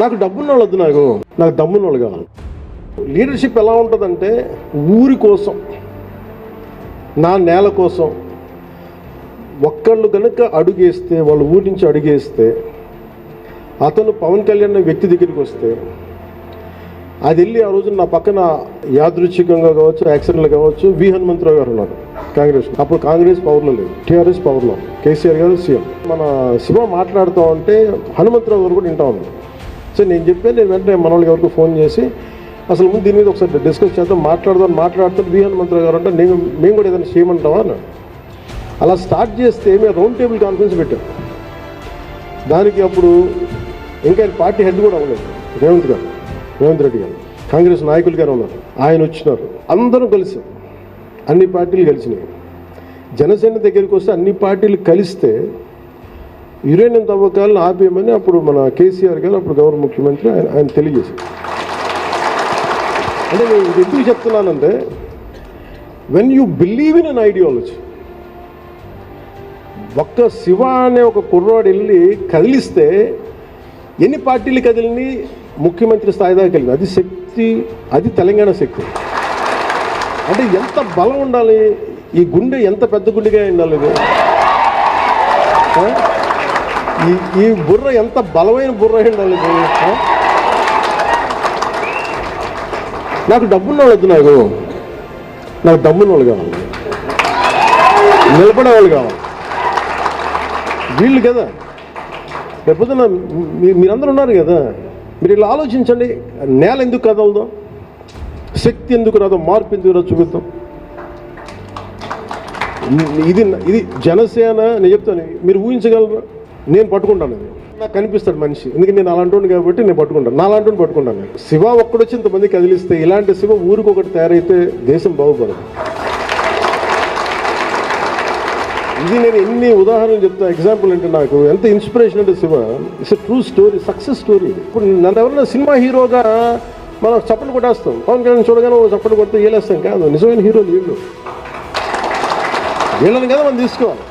నాకు డబ్బున్న వాళ్ళు వద్దు, నాకు దమ్మున్న వాళ్ళు కావాలి. లీడర్షిప్ ఎలా ఉంటుందంటే ఊరి కోసం, నా నేల కోసం ఒక్కళ్ళు కనుక అడుగేస్తే, వాళ్ళ ఊరి నుంచి అడుగేస్తే, అతను పవన్ కళ్యాణ్ వ్యక్తి దగ్గరికి వస్తే అది వెళ్ళి ఆ రోజు నా పక్కన యాదృచ్ఛికంగా కావచ్చు, యాక్సిడెంట్లు కావచ్చు, వి హనుమంతరావు గారు ఉన్నారు కాంగ్రెస్. అప్పుడు కాంగ్రెస్ పవర్లో లేదు, టీఆర్ఎస్ పవర్లో, కేసీఆర్ గారు సీఎం. మన శివ మాట్లాడుతూ ఉంటే హనుమంతరావు గారు కూడా వింటా ఉన్నారు. సో నేను చెప్పాను, నేను వెంటనే మన వాళ్ళకి ఎవరికి ఫోన్ చేసి అసలు ముందు దీని మీద ఒకసారి డిస్కస్ చేద్దాం, మాట్లాడుతాను వి హనుమంతరావు గారు అంటే మేము కూడా ఏదైనా చేయమంటావా అని. అలా స్టార్ట్ చేస్తే మేము రౌండ్ టేబుల్ కాన్ఫరెన్స్ పెట్టాం. దానికి అప్పుడు ఇంకా ఆయన పార్టీ హెడ్ కూడా అవ్వలేదు, రేవంత్ రెడ్డి గారు, కాంగ్రెస్ నాయకులు గారు ఉన్నారు. ఆయన వచ్చినారు, అందరం కలిసి అన్ని పార్టీలు కలిసినాయి. జనసేన దగ్గరికి వస్తే అన్ని పార్టీలు కలిస్తే యురేనియం తవ్వకాలను ఆపేయమని అప్పుడు మన కేసీఆర్ గారు, అప్పుడు గౌరవ ముఖ్యమంత్రి ఆయన తెలియజేశారు. అంటే నేను ఇది ఎందుకు చెప్తున్నానంటే, when you believe in an ideology, ఒక్క శివ అనే ఒక కుర్రాడు వెళ్ళి కదిలిస్తే ఎన్ని పార్టీలు కదిలిని ముఖ్యమంత్రి స్థాయి దాకా వెళ్ళింది. అది శక్తి, అది తెలంగాణ శక్తి. అంటే ఎంత బలం ఉండాలి, ఈ గుండె ఎంత పెద్ద గుండెగా ఉండాలి, ఈ బుర్ర ఎంత బలమైన బుర్ర ఉండాలి. నాకు డబ్బున్న వాళ్ళు వద్దు, నాకు దమ్మున్న వాళ్ళు కావాలి, నిలబడే వాళ్ళు కావాలి. వీళ్ళు కదా లేకపోతే మీరందరూ ఉన్నారు కదా, మీరు ఇలా ఆలోచించండి. నేల ఎందుకు కదలదో, శక్తి ఎందుకు రాదో, మార్పు ఎందుకు రాదో చూపిద్దాం. ఇది జనసేన. నేను చెప్తాను, మీరు ఊహించగలరు, నేను పట్టుకుంటాను. అది నాకు కనిపిస్తాడు మనిషి, ఎందుకంటే నేను అలాంటి కాబట్టి నేను పట్టుకుంటాను, నా అలాంటి పట్టుకుంటాను. శివ ఒక్కడొచ్చి ఇంతమంది కదిలిస్తే, ఇలాంటి శివ ఊరికి ఒకటి తయారైతే దేశం బాగుపడదు. ఇది నేను ఎన్ని ఉదాహరణలు చెప్తా. ఎగ్జాంపుల్ అంటే నాకు ఎంత ఇన్స్పిరేషన్ అంటే Shiva it's a true story, success story. ఇప్పుడు నన్ను ఎవరైనా సినిమా హీరోగా మనం చప్పట్లు కొట్టేస్తాం, పవన్ కళ్యాణ్ చూడగానే చప్పట్లు కొడితే ఏలేస్తాం కాదు. నిజమైన హీరోలు వీళ్ళని కదా మనం తీసుకోవాలి.